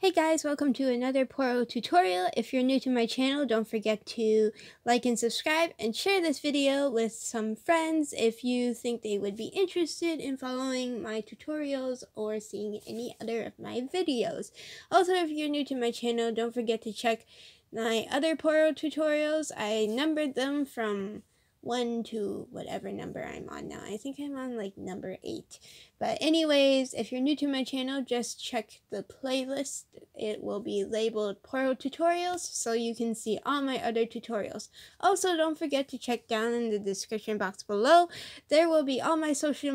Hey guys, welcome to another Poro tutorial. If you're new to my channel, don't forget to like and subscribe and share this video with some friends if you think they would be interested in following my tutorials or seeing any other of my videos. Also, if you're new to my channel, don't forget to check my other Poro tutorials. I numbered them from 1 to whatever number I'm on now. I think I'm on like number 8. But anyways, if you're new to my channel, just check the playlist. It will be labeled Poro Tutorials, so you can see all my other tutorials. Also, don't forget to check down in the description box below. There will be all my social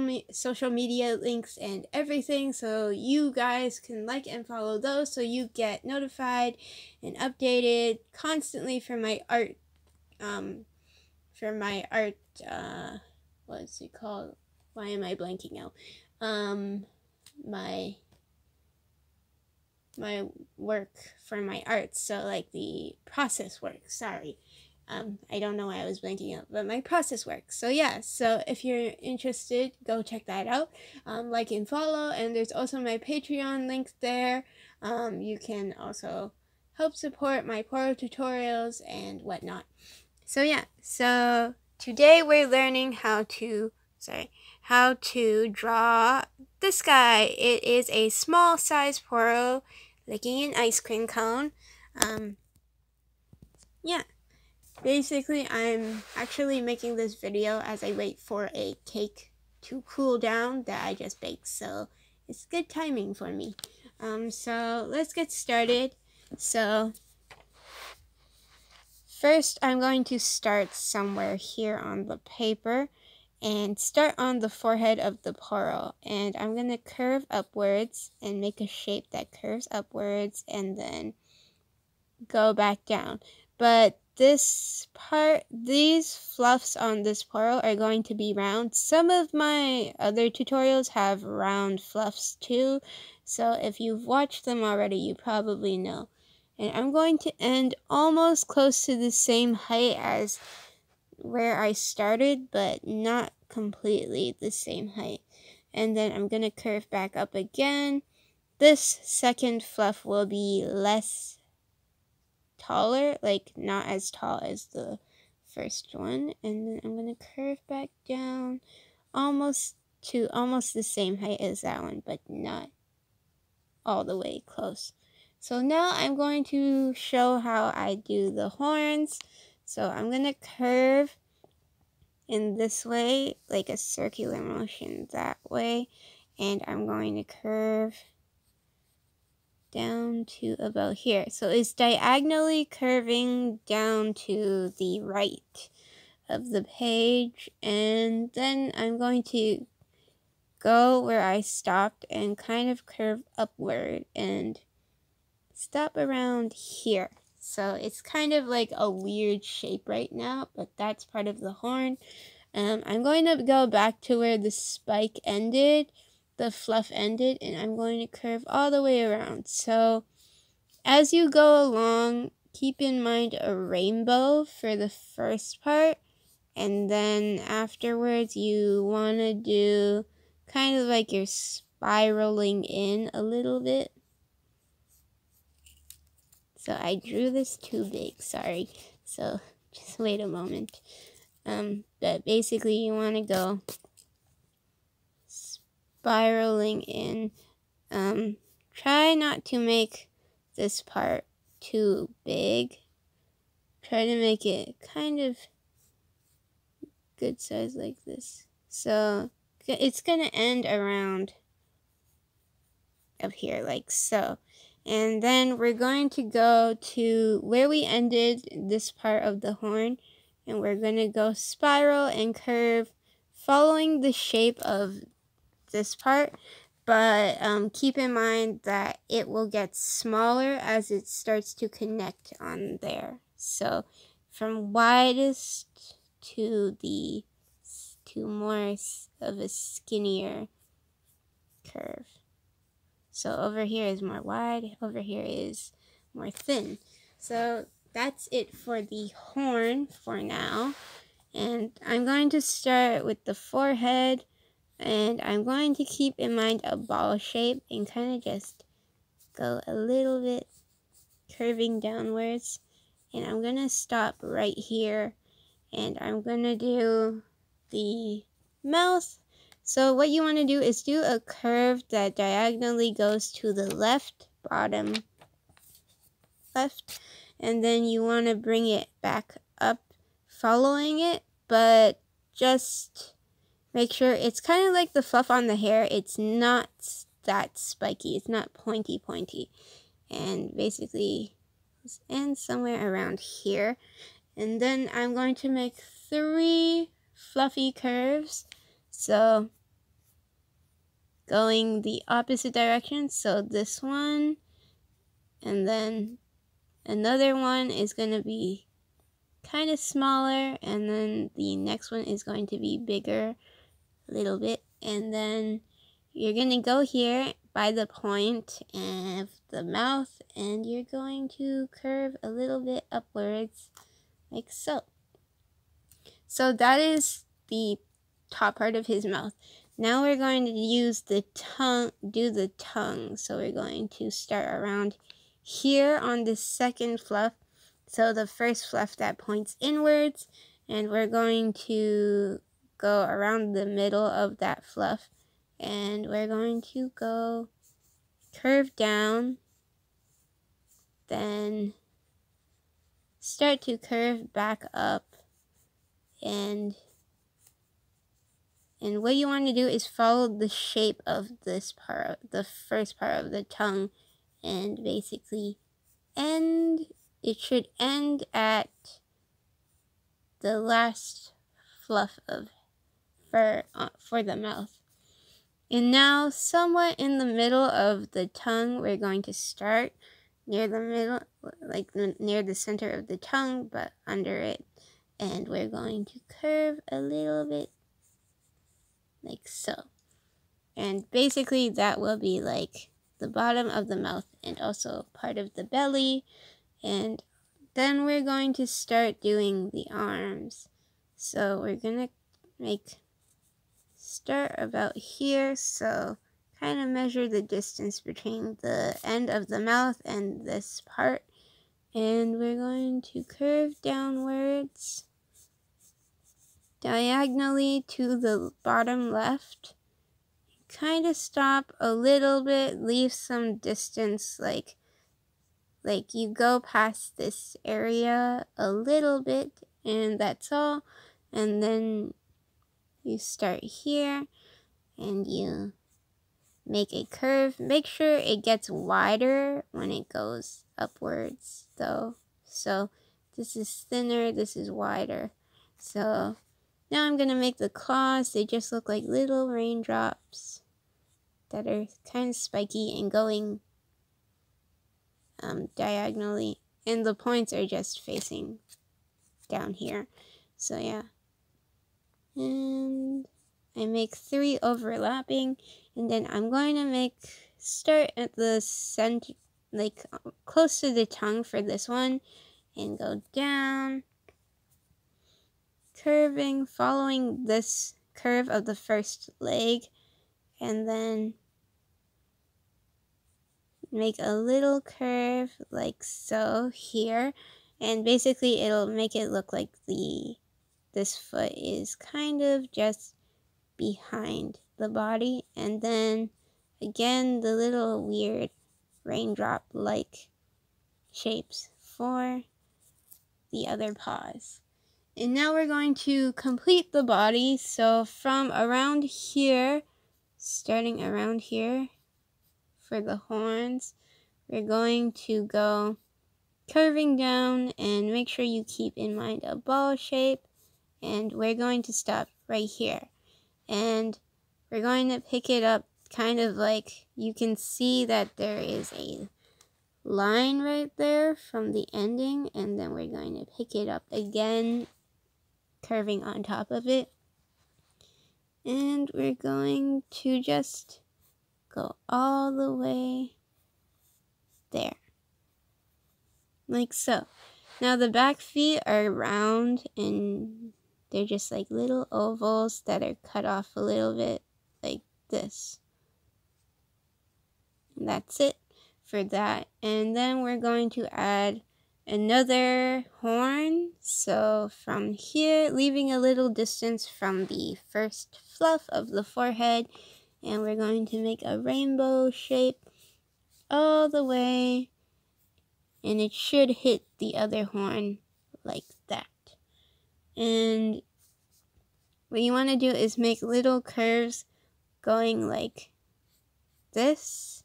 media links and everything, so you guys can like and follow those so you get notified and updated constantly for my art, what's it called? Why am I blanking out? My work for my art, so like the process work, sorry. I don't know why I was blanking out, but my process work. So yeah, so if you're interested, go check that out. Like and follow, and there's also my Patreon link there. You can also help support my Poro tutorials and whatnot. So yeah, so today we're learning how to draw this guy. It is a small size Poro licking an ice cream cone. Yeah, basically I'm actually making this video as I wait for a cake to cool down that I just baked, so it's good timing for me. So let's get started. So first, I'm going to start somewhere here on the paper and start on the forehead of the Poro. And I'm going to curve upwards and make a shape that curves upwards and then go back down. But this part, these fluffs on this Poro are going to be round. Some of my other tutorials have round fluffs too, so if you've watched them already, you probably know. And I'm going to end almost close to the same height as where I started, but not completely the same height. And then I'm going to curve back up again. This second fluff will be less taller, like not as tall as the first one. And then I'm going to curve back down almost the same height as that one, but not all the way close. So now I'm going to show how I do the horns. So I'm going to curve in this way, like a circular motion that way. And I'm going to curve down to about here. So it's diagonally curving down to the right of the page. And then I'm going to go where I stopped and kind of curve upward and stop around here. So it's kind of like a weird shape right now, but that's part of the horn. I'm going to go back to where the spike ended, the fluff ended, and I'm going to curve all the way around. So as you go along, keep in mind a rainbow for the first part, and then afterwards you want to do kind of like you're spiraling in a little bit. So I drew this too big, sorry. So just wait a moment. But basically you want to go spiraling in. Try not to make this part too big. Try to make it kind of good size like this. So it's going to end around up here like so. And then we're going to go to where we ended this part of the horn, and we're going to go spiral and curve following the shape of this part, but keep in mind that it will get smaller as it starts to connect on there. So from widest to more of a skinnier curve. So over here is more wide, over here is more thin. So that's it for the horn for now. And I'm going to start with the forehead, and I'm going to keep in mind a ball shape and kind of just go a little bit curving downwards, and I'm gonna stop right here, and I'm gonna do the mouth. So what you want to do is do a curve that diagonally goes to the left, bottom left, and then you want to bring it back up following it, but just make sure it's kind of like the fluff on the hair. It's not that spiky, it's not pointy, and basically end somewhere around here. And then I'm going to make 3 fluffy curves, so going the opposite direction. So this one, and then another one is going to be kind of smaller, and then the next one is going to be bigger a little bit, and then you're going to go here by the point of the mouth, and you're going to curve a little bit upwards like so. So that is the top part of his mouth. Now we're going to use the tongue, do the tongue. So we're going to start around here on the second fluff. So the first fluff that points inwards, and we're going to go around the middle of that fluff, and we're going to go curve down, then start to curve back up, and what you want to do is follow the shape of this part, the first part of the tongue, and basically end. It should end at the last fluff of fur for the mouth. And now, somewhat in the middle of the tongue, we're going to start near the middle, like near the center of the tongue, but under it. And we're going to curve a little bit like so. And basically that will be like the bottom of the mouth and also part of the belly. And then we're going to start doing the arms. So we're gonna start about here, so kind of measure the distance between the end of the mouth and this part, and we're going to curve downwards diagonally to the bottom left, kind of stop a little bit, leave some distance, like you go past this area a little bit, and that's all. And then you start here and you make a curve. Make sure it gets wider when it goes upwards though. So this is thinner, this is wider. So now I'm gonna make the claws. They just look like little raindrops that are kind of spiky and going diagonally, and the points are just facing down here. So yeah, and I make 3 overlapping, and then I'm going to start at the center, like close to the tongue for this one, and go down, curving, following this curve of the first leg, and then make a little curve like so here, and basically it'll make it look like this foot is kind of just behind the body, and then again the little weird raindrop like shapes for the other paws. And now we're going to complete the body. So from around here, starting around here for the horns, we're going to go curving down, and make sure you keep in mind a ball shape, and we're going to stop right here, and we're going to pick it up kind of like, you can see that there is a line right there from the ending, and then we're going to pick it up again, curving on top of it, and we're going to just go all the way there, like so. Now the back feet are round, and they're just like little ovals that are cut off a little bit like this. And that's it for that. And then we're going to add another horn. So from here, leaving a little distance from the first fluff of the forehead, and we're going to make a rainbow shape all the way, and it should hit the other horn like that. And what you want to do is make little curves going like this.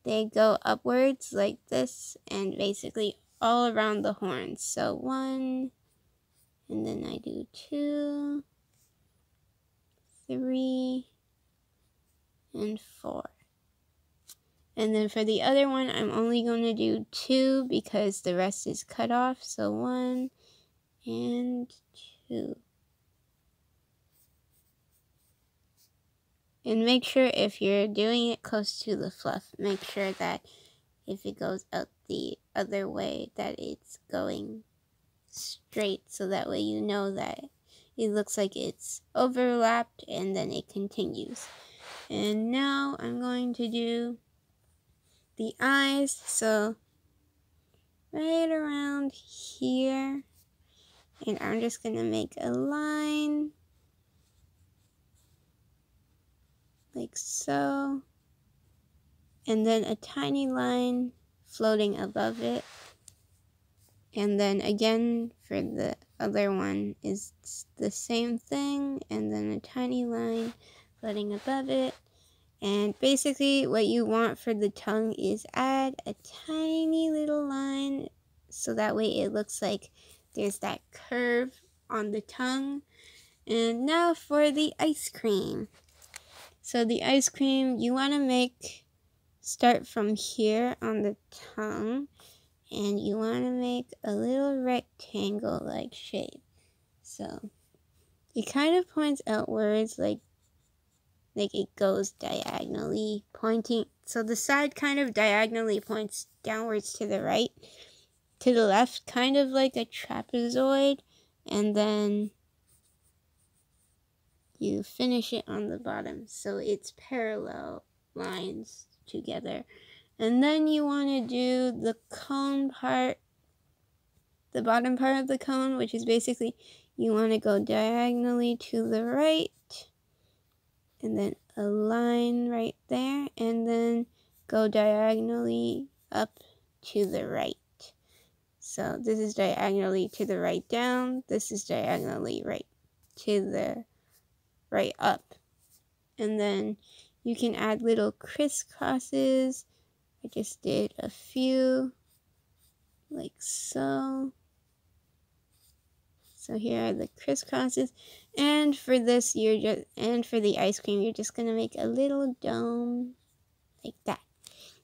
They go upwards like this, and basically all around the horns. So 1, and then I do 2, 3, and 4. And then for the other one, I'm only going to do 2 because the rest is cut off. So 1 and 2. And make sure if you're doing it close to the fluff, make sure that if it goes out the other way, that it's going straight, so that way you know that it looks like it's overlapped and then it continues. And now I'm going to do the eyes, so right around here, and I'm just gonna make a line like so, and then a tiny line floating above it. And then again for the other one is the same thing, and then a tiny line floating above it. And basically what you want for the tongue is add a tiny little line so that way it looks like there's that curve on the tongue. And now for the ice cream. So the ice cream, you want to start from here on the tongue, and you want to make a little rectangle like shape. So it kind of points outwards like it goes diagonally pointing. So the side kind of diagonally points downwards to the right, to the left, kind of like a trapezoid, and then you finish it on the bottom so it's parallel lines together. And then you want to do the cone part, the bottom part of the cone, which is basically you want to go diagonally to the right, and then a line right there, and then go diagonally up to the right. So this is diagonally to the right down, this is diagonally right to the right up. And then you can add little crisscrosses. I just did a few like so. So here are the crisscrosses, and for this for the ice cream, you're just gonna make a little dome like that,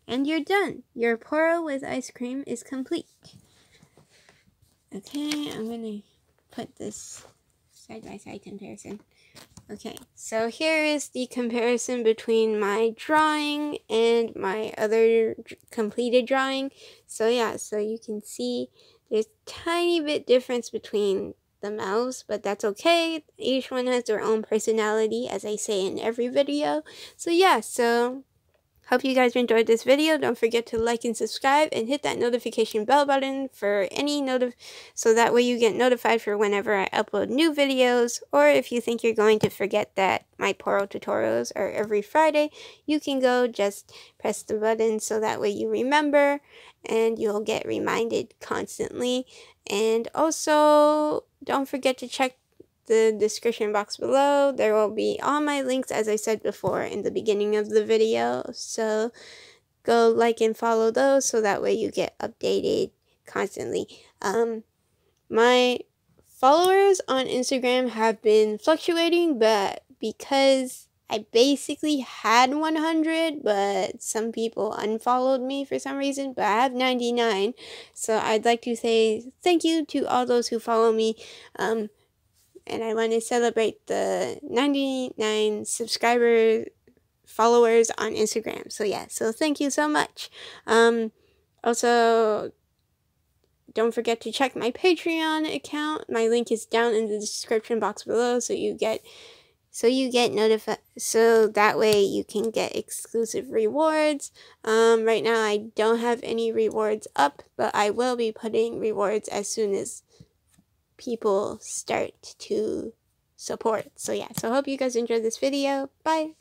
and you're done. Your Poro with ice cream is complete. Okay, I'm gonna put this side-by-side comparison. Okay, so here is the comparison between my drawing and my other completed drawing. So yeah, so you can see there's a tiny bit difference between the mouths, but that's okay. Each one has their own personality, as I say in every video. So yeah, so hope you guys enjoyed this video. Don't forget to like and subscribe and hit that notification bell button for any so that way you get notified for whenever I upload new videos. Or if you think you're going to forget that my Poro tutorials are every Friday, you can go just press the button so that way you remember and you'll get reminded constantly. And also don't forget to check the description box below. There will be all my links, as I said before in the beginning of the video, so go like and follow those so that way you get updated constantly. My followers on Instagram have been fluctuating, but because I basically had 100, but some people unfollowed me for some reason, but I have 99, so I'd like to say thank you to all those who follow me, and I want to celebrate the 99 followers on Instagram. So yeah, so thank you so much. Also, don't forget to check my Patreon account. My link is down in the description box below, so you get so you get notified, so that way you can get exclusive rewards. Right now I don't have any rewards up, but I will be putting rewards as soon as people start to support. So yeah, so I hope you guys enjoyed this video. Bye.